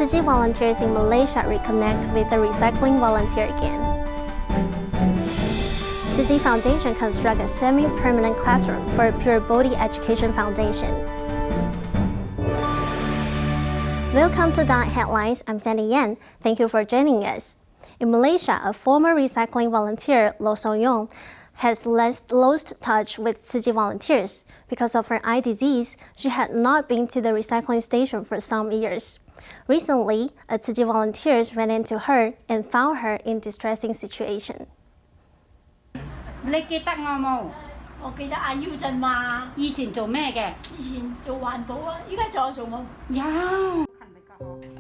Tzu Chi volunteers in Malaysia reconnect with a recycling volunteer again. Tzu Chi Foundation constructs a semi-permanent classroom for Purebodhi Educational Foundation. Welcome to the Headlines. I'm Sandy Yan. Thank you for joining us. In Malaysia, a former recycling volunteer, Lo So-young, has lost touch with Tzu Chi volunteers. Because of her eye disease, she had not been to the recycling station for some years. Recently, a Tzu Chi volunteer ran into her and found her in distressing situation. 你記得我冇？我記得阿腰陣嘛。以前做咩嘅？以前做環保啊，依家仲有做冇？有。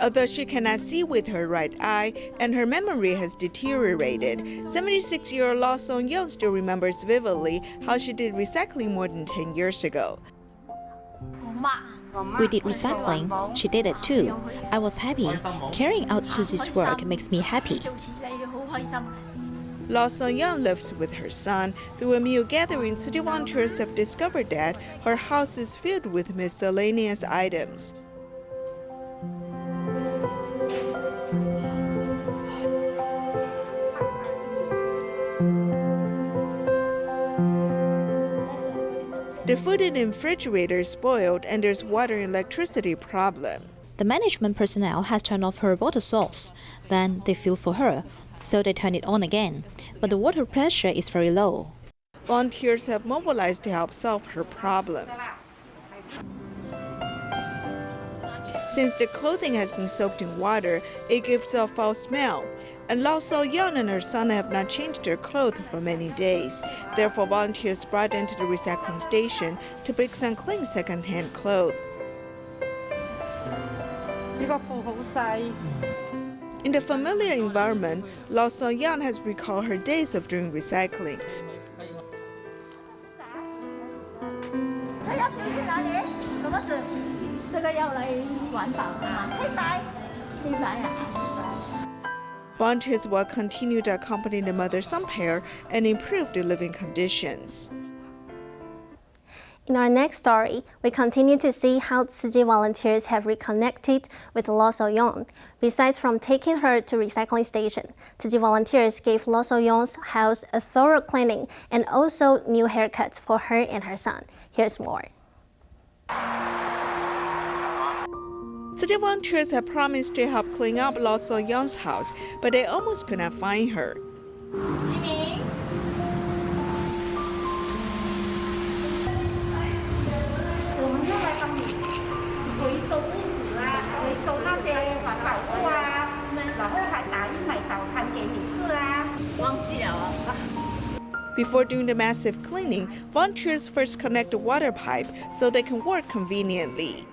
Although she cannot see with her right eye and her memory has deteriorated, 76-year-old Lo So-young still remembers vividly how she did recycling more than 10 years ago. We did recycling. She did it too. I was happy. Carrying out Tzu Chi's work makes me happy. Lo So-young lives with her son. Through a meal gathering, Tzu Chi volunteers have discovered that her house is filled with miscellaneous items. The food in the refrigerator is spoiled and there's water and electricity problem. The management personnel has turned off her water source. Then they feel for her, so they turn it on again. But the water pressure is very low. Volunteers have mobilized to help solve her problems. Since the clothing has been soaked in water, it gives a foul smell. And Lo So-young and her son have not changed their clothes for many days. Therefore, volunteers brought into the recycling station to pick some clean second-hand clothes. In the familiar environment, Lo So-young has recalled her days of doing recycling. Volunteers will continue to accompany the mother-son pair and improve their living conditions. In our next story, we continue to see how Tzu Chi volunteers have reconnected with Lo So-young. Besides from taking her to recycling station, Tzu Chi volunteers gave Lo So-young's house a thorough cleaning and also new haircuts for her and her son. Here's more. Tzu Chi volunteers have promised to help clean up Lo So-young's house, but they almost could not find her. Before doing the massive cleaning, volunteers first connect the water pipe so they can work conveniently.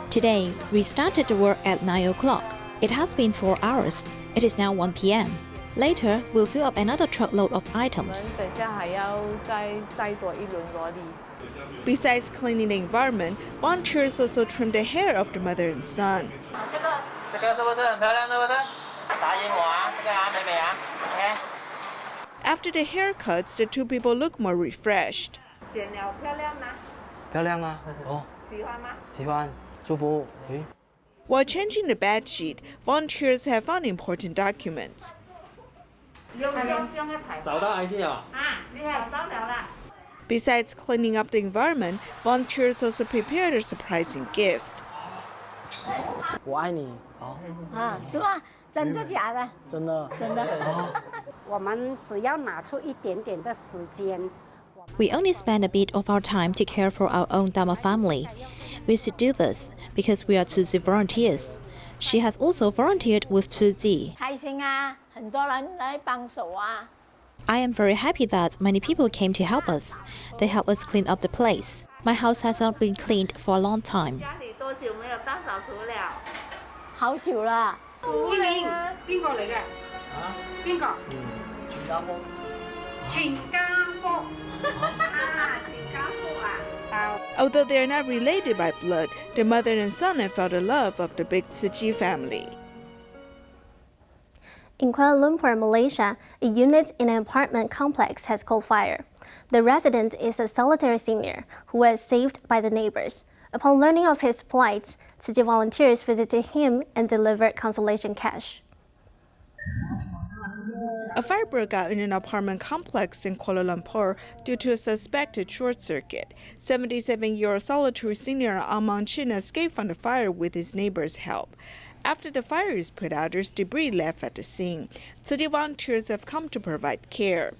Today, we started the work at 9 o'clock. It has been 4 hours. It is now 1 p.m. Later, we'll fill up another truckload of items. Besides cleaning the environment, volunteers also trim the hair of the mother and son. After the haircuts, the two people look more refreshed. While changing the bed sheet, volunteers have found important documents. Besides cleaning up the environment, volunteers also prepared a surprising gift. 我爱你。哦。啊，是吗？真的假的？真的。真的。我们只要拿出一点点的时间。 We only spend a bit of our time to care for our own Dharma family. We should do this because we are Tzu Chi volunteers. She has also volunteered with Tzu Chi. 開心啊，很多人來幫手啊。 I am very happy that many people came to help us. They help us clean up the place. My house has not been cleaned for a long time. 家裡多久沒有大掃除了？好久了。英明，邊個嚟嘅？啊？邊個？全家福。全家福。啊，全家福啊！ Although they are not related by blood, the mother and son have felt the love of the big Tzu Chi family. In Kuala Lumpur, Malaysia, a unit in an apartment complex has caught fire. The resident is a solitary senior who was saved by the neighbors. Upon learning of his plight, Tzu Chi volunteers visited him and delivered consolation cash. A fire broke out in an apartment complex in Kuala Lumpur due to a suspected short circuit. 77-year-old solitary senior Amang Chin escaped from the fire with his neighbor's help. After the fire is put out, there's debris left at the scene. Tzu Chi volunteers have come to provide care.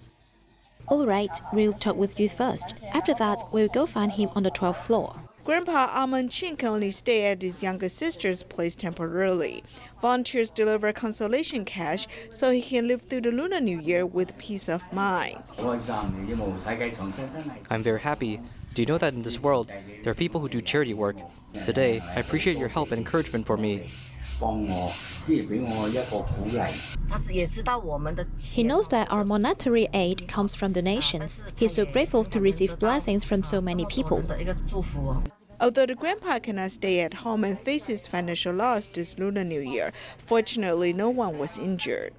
All right, we'll talk with you first. After that, we'll go find him on the 12th floor. Grandpa Amang Chin can only stay at his younger sister's place temporarily. Volunteers deliver consolation cash so he can live through the Lunar New Year with peace of mind. I'm very happy. Do you know that in this world, there are people who do charity work? Today, I appreciate your help and encouragement for me. He knows that our monetary aid comes from donations. He's so grateful to receive blessings from so many people. Although the grandpa cannot stay at home and faces financial loss this Lunar New Year, fortunately no one was injured.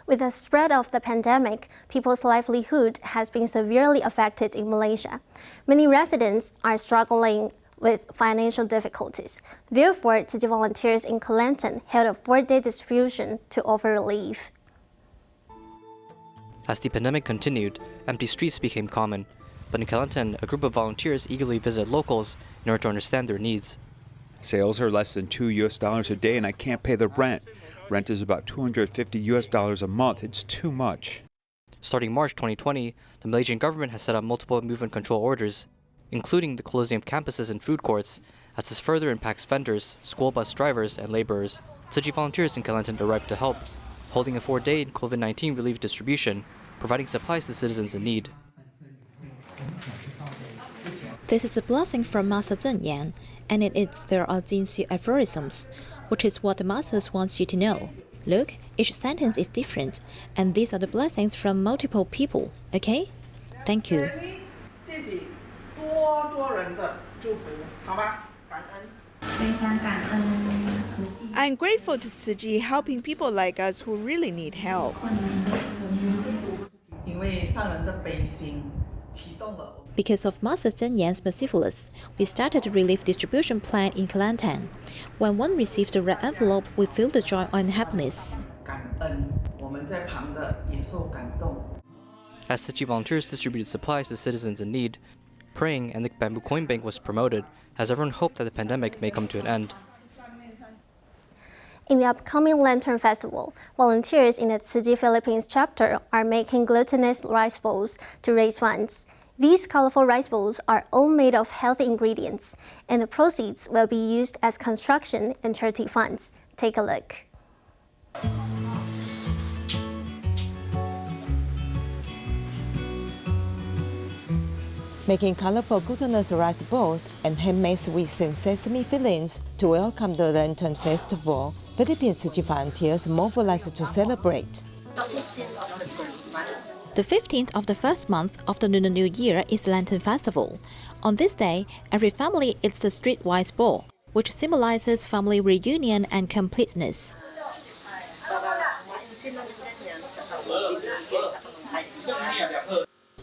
With the spread of the pandemic, people's livelihood has been severely affected in Malaysia. Many residents are struggling with financial difficulties. Therefore, Tzu Chi volunteers in Kelantan held a 4-day distribution to offer relief. As the pandemic continued, empty streets became common. But in Kelantan, a group of volunteers eagerly visit locals in order to understand their needs. Sales are less than $2 a day and I can't pay the rent. Rent is about $250 a month. It's too much. Starting March 2020, the Malaysian government has set up multiple movement control orders, including the closing of campuses and food courts, as this further impacts vendors, school bus drivers, and laborers. Tzu Chi volunteers in Kelantan arrived to help, holding a 4-day COVID-19 relief distribution, providing supplies to citizens in need. This is a blessing from Master Zhen Yan, and in it there are Jinxi aphorisms, which is what the Masters wants you to know. Look, each sentence is different, and these are the blessings from multiple people, okay? Thank you. I'm grateful to Tzu Chi helping people like us who really need help. Because of Master Zhen Yan's mercifulness, we started a relief distribution plan in Kelantan. When one receives the red envelope, we feel the joy and happiness. As Tzu Chi volunteers distributed supplies to citizens in need, praying and the bamboo coin bank was promoted, as everyone hoped that the pandemic may come to an end. In the upcoming Lantern Festival, volunteers in the Tzu Chi Philippines chapter are making glutinous rice bowls to raise funds. These colorful rice bowls are all made of healthy ingredients, and the proceeds will be used as construction and charity funds. Take a look. Making colorful glutinous rice bowls and handmade sweets and sesame fillings to welcome the Lantern Festival, Philippine Tzu Chi volunteers mobilized to celebrate. The 15th of the first month of the Lunar New Year is Lantern Festival. On this day, every family eats a streetwise bowl, which symbolizes family reunion and completeness.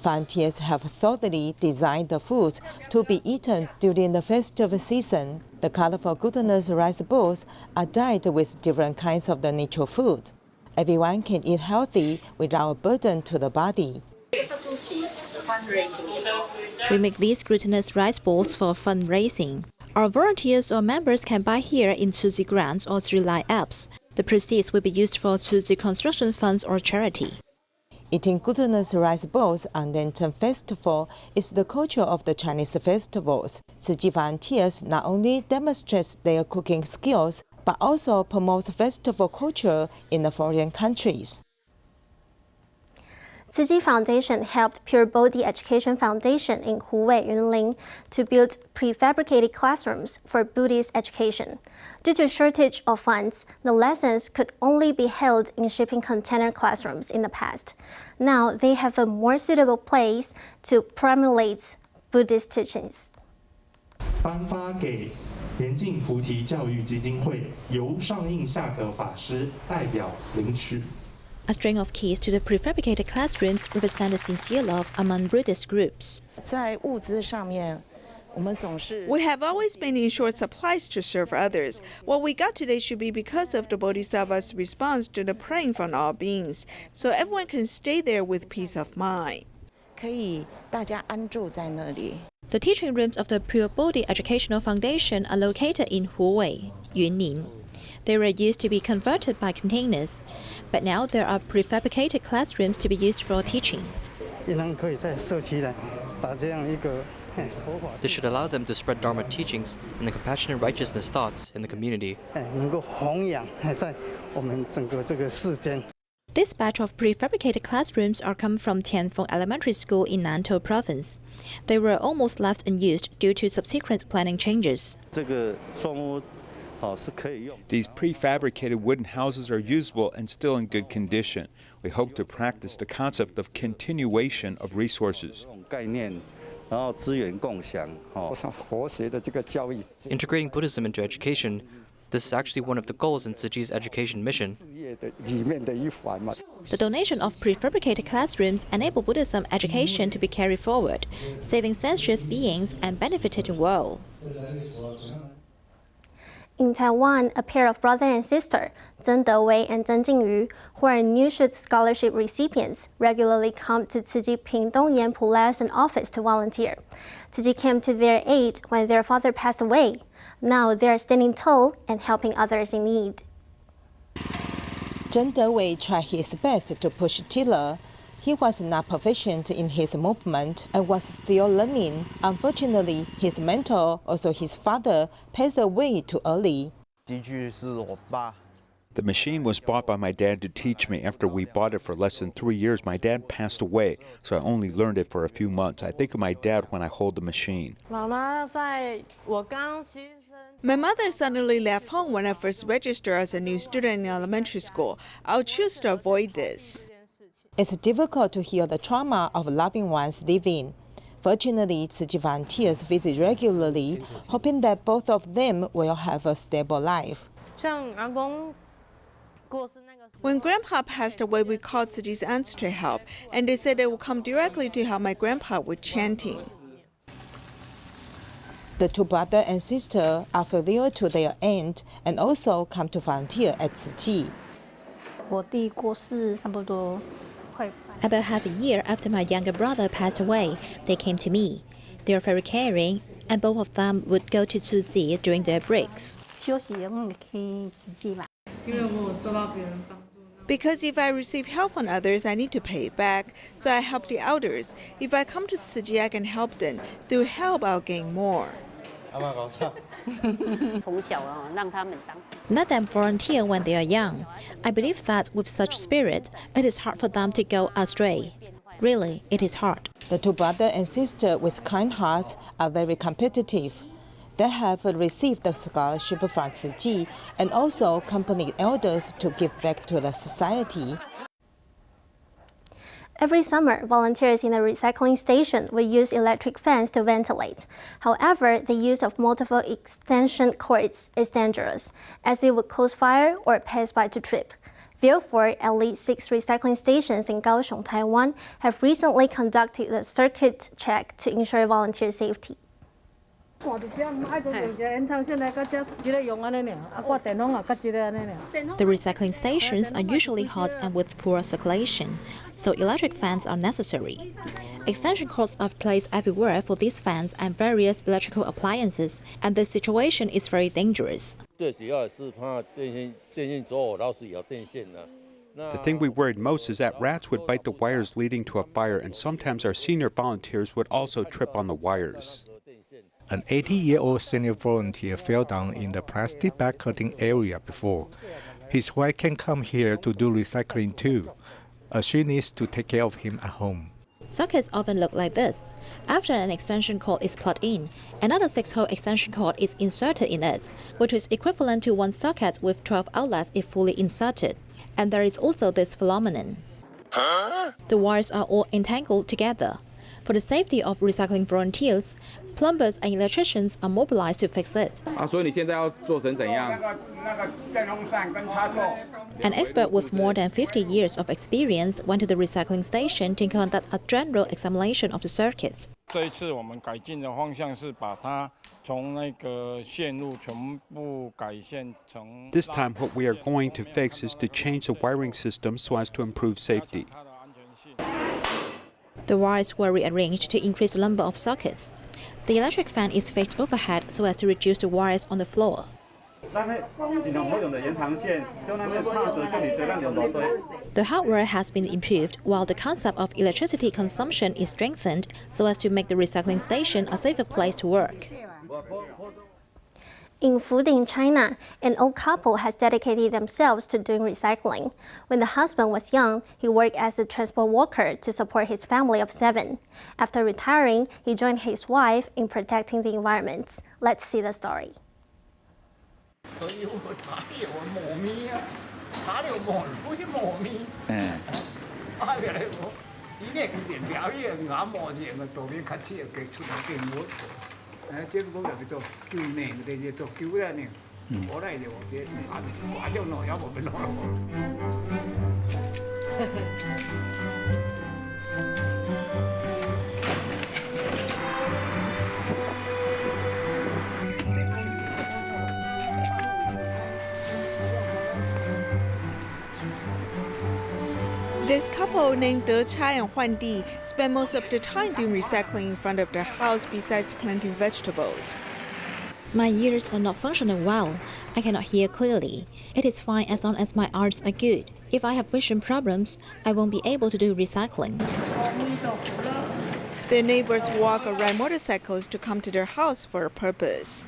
Volunteers have thoroughly designed the foods to be eaten during the festive season. The colorful glutinous rice bowls are dyed with different kinds of the natural food. Everyone can eat healthy without a burden to the body. We make these glutinous rice bowls for fundraising. Our volunteers or members can buy here in Tzu Chi grants or through Line apps. The proceeds will be used for Tzu Chi construction funds or charity. Eating glutinous rice bowls on Lantern Festival is the culture of the Chinese festivals. Tzu Chi volunteers not only demonstrate their cooking skills, but also promotes festival culture in the foreign countries. Tzu Chi Foundation helped Purebodhi Educational Foundation in Hubei, Yunlin, to build prefabricated classrooms for Buddhist education. Due to shortage of funds, the lessons could only be held in shipping container classrooms in the past. Now they have a more suitable place to promulgate Buddhist teachings. 颁发给严净菩提教育基金会，由上印下格法师代表领取。 A string of keys to the prefabricated classrooms represent the sincere love among Buddhist groups. 在物资上面，我们总是 We have always been in short supplies to serve others. What we got today should be because of the Bodhisattva's response to the praying from all beings, so everyone can stay there with peace of mind. 可以大家安住在那里。 The teaching rooms of the Purebodhi Educational Foundation are located in Huwei, Yunlin. They were used to be converted by containers, but now there are prefabricated classrooms to be used for teaching. This should allow them to spread Dharma teachings and the compassionate righteousness thoughts in the community. This batch of prefabricated classrooms are come from Tianfeng Elementary School in Nantou Province. They were almost left unused due to subsequent planning changes. These prefabricated wooden houses are usable and still in good condition. We hope to practice the concept of continuation of resources. Integrating Buddhism into education, this is actually one of the goals in Tzu Chi's education mission. The donation of prefabricated classrooms enable Buddhism education to be carried forward, saving sentient beings and benefiting the world. In Taiwan, a pair of brother and sister, Zheng Dewei and Zheng Jingyu, who are Newshoot Scholarship recipients, regularly come to Tzu Chi Pingdongyan Pulayashan office to volunteer. Tzu Chi came to their aid when their father passed away. Now they are standing tall and helping others in need. Zheng Dewei tried his best to push tiller. He was not proficient in his movement and was still learning. Unfortunately, his mentor, also his father, passed away too early. The machine was bought by my dad to teach me. After we bought it for less than 3 years, my dad passed away, so I only learned it for a few months. I think of my dad when I hold the machine. My mother suddenly left home when I first registered as a new student in elementary school. I'll choose to avoid this. It's difficult to heal the trauma of loving ones leaving. Fortunately, Tzu Chi volunteers visit regularly, hoping that both of them will have a stable life. When Grandpa passed away, we called Tzu Chi's aunts to help, and they said they would come directly to help my grandpa with chanting. The two brother and sister are filial to their aunt and also come to volunteer at Tzu Chi. About half a year after my younger brother passed away, they came to me. They are very caring, and both of them would go to Tzu Chi during their breaks. Because if I receive help from others, I need to pay it back, so I help the elders. If I come to Tzu Chi, I can help them. Through help, I'll gain more. Let them volunteer when they are young. I believe that with such spirit, it is hard for them to go astray. Really, it is hard. The two brother and sister with kind hearts are very competitive. They have received the scholarship from Tzu Chi and also accompanied elders to give back to the society. Every summer, volunteers in the recycling station will use electric fans to ventilate. However, the use of multiple extension cords is dangerous, as it would cause fire or passers-by to trip. Therefore, at least 6 recycling stations in Kaohsiung, Taiwan, have recently conducted a circuit check to ensure volunteer safety. The recycling stations are usually hot and with poor circulation, so electric fans are necessary. Extension cords are placed everywhere for these fans and various electrical appliances, and the situation is very dangerous. The thing we worried most is that rats would bite the wires leading to a fire, and sometimes our senior volunteers would also trip on the wires. An 80-year-old senior volunteer fell down in the plastic bag cutting area before. His wife can come here to do recycling too, as she needs to take care of him at home. Sockets often look like this. After an extension cord is plugged in, another 6-hole extension cord is inserted in it, which is equivalent to one socket with 12 outlets if fully inserted. And there is also this phenomenon. The wires are all entangled together. For the safety of recycling volunteers, plumbers and electricians are mobilized to fix it. An expert with more than 50 years of experience went to the recycling station to conduct a general examination of the circuit. This time, what we are going to fix is to change the wiring system so as to improve safety. The wires were rearranged to increase the number of sockets. The electric fan is fixed overhead so as to reduce the wires on the floor. The hardware has been improved, while the concept of electricity consumption is strengthened so as to make the recycling station a safer place to work. In Fuding, China, an old couple has dedicated themselves to doing recycling. When the husband was young, he worked as a transport worker to support his family of 7. After retiring, he joined his wife in protecting the environment. Let's see the story. This couple named Tzu Chi and Huan Di spend most of the time doing recycling in front of their house besides planting vegetables. My ears are not functioning well. I cannot hear clearly. It is fine as long as my eyes are good. If I have vision problems, I won't be able to do recycling. Their neighbors walk or ride motorcycles to come to their house for a purpose.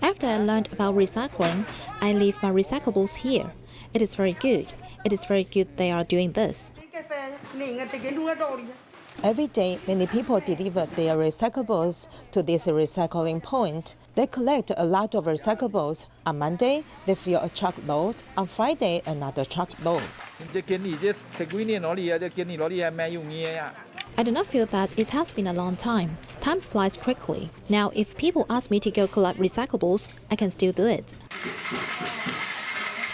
After I learned about recycling, I leave my recyclables here. It is very good. It is very good they are doing this. Every day, many people deliver their recyclables to this recycling point. They collect a lot of recyclables. On Monday, they fill a truckload. On Friday, another truckload. I do not feel that it has been a long time. Time flies quickly. Now, if people ask me to go collect recyclables, I can still do it.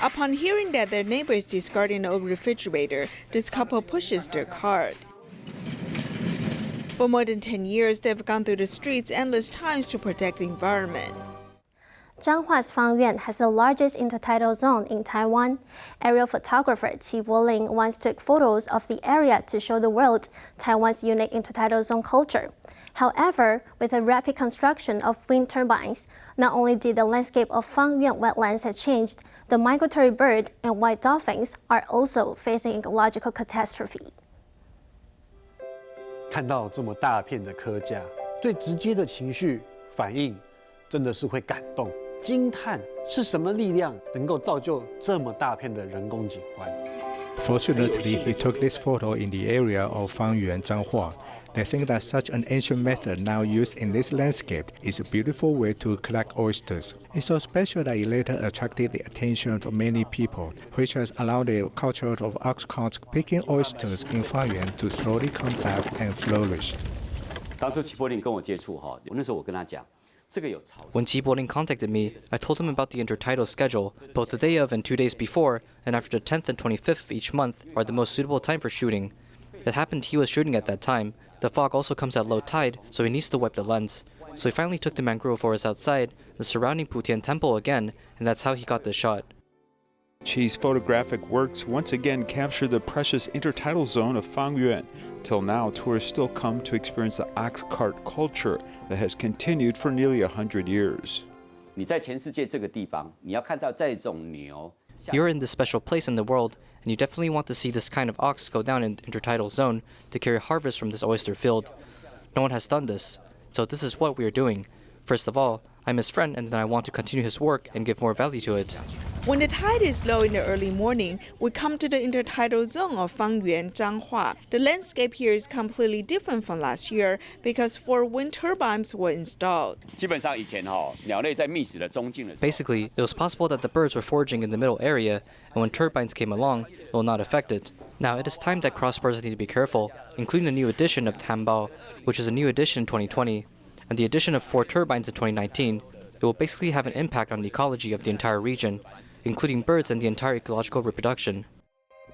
Upon hearing that their neighbor is discarding an old refrigerator, this couple pushes their cart. For more than 10 years, they've gone through the streets endless times to protect the environment. Zhanghua's Fangyuan has the largest intertidal zone in Taiwan. Aerial photographer Yunlin once took photos of the area to show the world Taiwan's unique intertidal zone culture. However, with the rapid construction of wind turbines, not only did the landscape of Fangyuan wetlands have changed, the migratory bird and white dolphins are also facing ecological catastrophe. 看到这么大片的科架，最直接的情绪反应，真的是会感动、惊叹，是什么力量能够造就这么大片的人工景观？ Fortunately, he took this photo in the area of Fangyuan, Zhanghua. They think that such an ancient method now used in this landscape is a beautiful way to collect oysters. It's so special that it later attracted the attention of many people, which has allowed the culture of ox carts picking oysters in Fangyuan to slowly come back and flourish. 当初齐柏林跟我接触哈，那时候我跟他讲。 When Tzu Chi contacted me, I told him about the intertidal schedule. Both the day of and 2 days before, and after the 10th and 25th of each month, are the most suitable time for shooting. It happened he was shooting at that time. The fog also comes at low tide, so he needs to wipe the lens. So he finally took the mangrove forest outside, the surrounding Putian temple again, and that's how he got this shot. Chi's photographic works once again capture the precious intertidal zone of Fangyuan. Till now, tourists still come to experience the ox cart culture that has continued for nearly 100 years. 你在全世界这个地方，你要看到这种牛。 You're in this special place in the world, and you definitely want to see this kind of ox go down in the intertidal zone to carry harvest from this oyster field. No one has done this, so this is what we are doing. First of all, I'm his friend, and then I want to continue his work and give more value to it. When the tide is low in the early morning, we come to the intertidal zone of Fangyuan, Zhanghua. The landscape here is completely different from last year because 4 wind turbines were installed. Basically, it was possible that the birds were foraging in the middle area, and when turbines came along, it will not affect it. Now, it is time that crossbars need to be careful, including the new addition of Tambao, which is a new addition in 2020, and the addition of 4 turbines in 2019. It will basically have an impact on the ecology of the entire region, including birds and the entire ecological reproduction.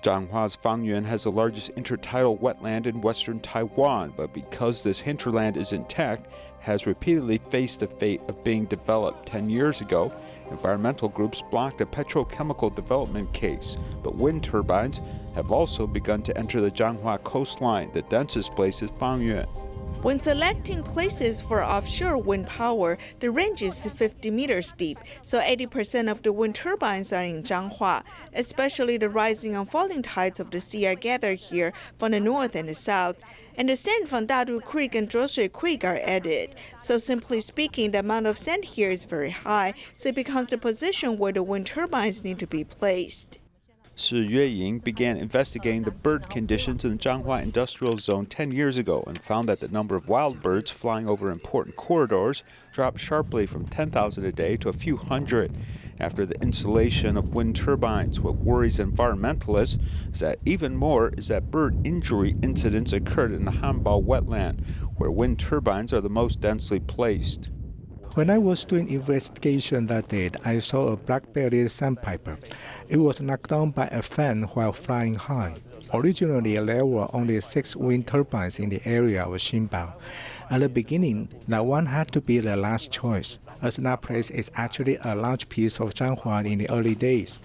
Zhanghua's Fangyuan has the largest intertidal wetland in western Taiwan, but because this hinterland is intact, has repeatedly faced the fate of being developed. 10 years ago, environmental groups blocked a petrochemical development case, but wind turbines have also begun to enter the Zhanghua coastline. The densest place is Fangyuan. When selecting places for offshore wind power, the range is 50 meters deep, so 80% of the wind turbines are in Zhanghua. Especially the rising and falling tides of the sea are gathered here from the north and the south, and the sand from Dadu Creek and Zhuoshui Creek are added. So simply speaking, the amount of sand here is very high, so it becomes the position where the wind turbines need to be placed. Shi Yueying began investigating the bird conditions in the Zhanghua Industrial Zone 10 years ago and found that the number of wild birds flying over important corridors dropped sharply from 10,000 a day to a few hundred after the installation of wind turbines. What worries environmentalists is that bird injury incidents occurred in the Hanbao wetland, where wind turbines are the most densely placed. When I was doing investigation that day, I saw a black-bellied sandpiper. It was knocked down by a fan while flying high. Originally, there were only 6 wind turbines in the area of Xinbao. At the beginning, that one had to be the last choice, as that place is actually a large piece of Zhanghua in the early days.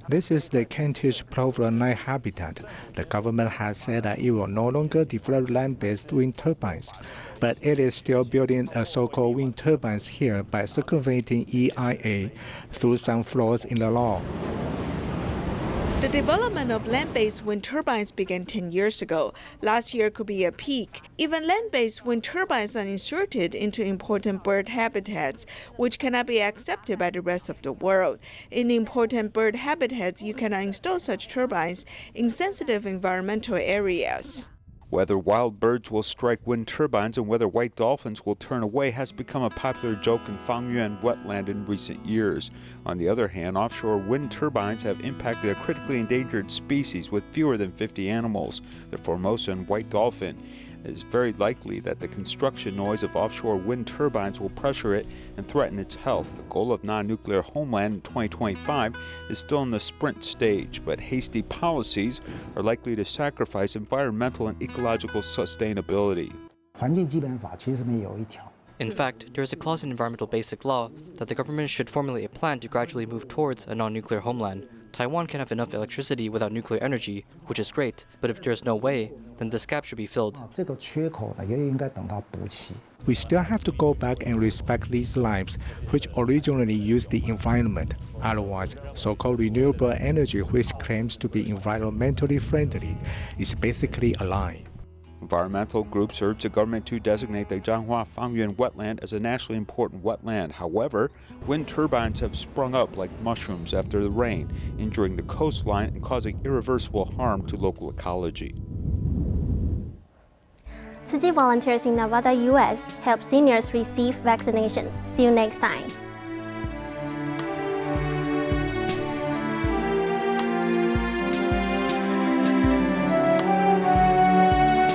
This is the Kentish plover night habitat. The government has said that it will no longer develop land-based wind turbines, but it is still building a so-called wind turbines here by circumventing EIA through some flaws in the law. The development of land-based wind turbines began 10 years ago. Last year could be a peak. Even land-based wind turbines are inserted into important bird habitats, which cannot be accepted by the rest of the world. In important bird habitats, you cannot install such turbines in sensitive environmental areas. Whether wild birds will strike wind turbines and whether white dolphins will turn away has become a popular joke in Fangyuan wetland in recent years. On the other hand, offshore wind turbines have impacted a critically endangered species with fewer than 50 animals, the Formosan white dolphin. It is very likely that the construction noise of offshore wind turbines will pressure it and threaten its health. The goal of non-nuclear homeland in 2025 is still in the sprint stage, but hasty policies are likely to sacrifice environmental and ecological sustainability. In fact, there is a clause in Environmental Basic Law that the government should formulate a plan to gradually move towards a non-nuclear homeland. Taiwan can have enough electricity without nuclear energy, which is great, but if there's no way, then this gap should be filled. We still have to go back and respect these lives, which originally used the environment. Otherwise, so-called renewable energy, which claims to be environmentally friendly, is basically a lie. Environmental groups urge the government to designate the Zhanghua Fangyuan wetland as a nationally important wetland. However, wind turbines have sprung up like mushrooms after the rain, injuring the coastline and causing irreversible harm to local ecology. Tzu Chi volunteers in Nevada, U.S. help seniors receive vaccination. See you next time.